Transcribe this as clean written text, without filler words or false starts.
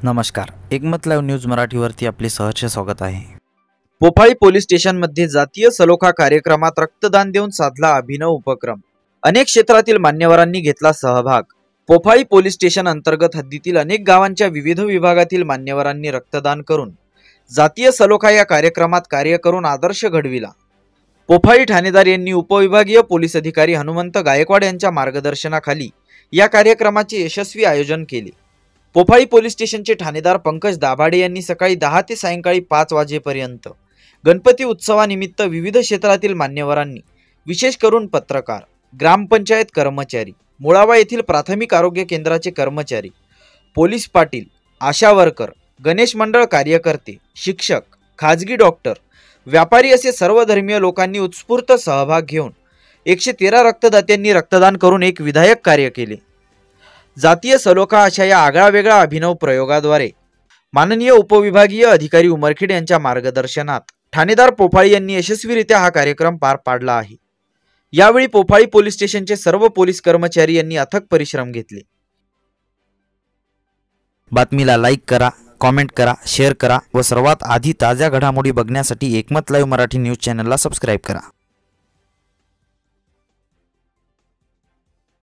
नमस्कार, एकमत live news मराठीवरती आपले सहर्ष स्वागत आहे। पोफाळी पोलीस स्टेशनमध्ये जातीय सलोखा कार्यक्रमात रक्तदान देऊन साधला अभिनव उपक्रम। अनेक क्षेत्रातील मान्यवरांनी घेतला सहभाग। पोफाळी पोलीस स्टेशन अंतर्गत हद्दीतील अनेक गावांच्या विविध विभागातील मान्यवरांनी रक्तदान करून जातीय सलोखा या कार्यक्रमात कार्य करून आदर्श घडविला। पोफाळी ठाणेदार यांनी उपविभागीय पोलीस अधिकारी हनुमंत गायकवाड यांच्या मार्गदर्शनाखाली या कार्यक्रमाचे यशस्वी आयोजन केले। पोफाळी पोलीस स्टेशनचे ठाणेदार पंकज दाभाडे यांनी सकाळी 10 ते सायंकाळी 5 वाजेपर्यंत गणपती उत्सवानिमित्त विविध क्षेत्रातील मान्यवरांनी, विशेष करून पत्रकार, ग्रामपंचायत कर्मचारी, मुळावा येथील प्राथमिक आरोग्य केंद्राचे कर्मचारी, पोलीस पाटील, आशा वर्कर, गणेश मंडळ कार्यकर्ते, शिक्षक, खाजगी डॉक्टर, व्यापारी असे सर्व धर्मीय लोकांनी उत्स्फूर्त सहभाग घेऊन 113 रक्तदात्यांनी रक्तदान करून एक विधायक कार्य केले। जातीय सलोखा अशा या आगळावेगळा अभिनव प्रयोगाद्वारे माननीय उपविभागीय अधिकारी उमरखेड यांच्या मार्गदर्शनात ठाणेदार पोफाळी यांनी यशस्वीरित्या हा कार्यक्रम पार पाडला आहे। यावेळी पोफाळी पोलीस स्टेशनचे सर्व पोलीस कर्मचारी यांनी अथक परिश्रम घेतले। बातमीला लाईक करा, कमेंट करा, शेअर करा व सर्वात आधी ताज्या घडामोडी बघण्यासाठी एकमत लाईव्ह मराठी न्यूज चॅनलला सबस्क्राइब करा।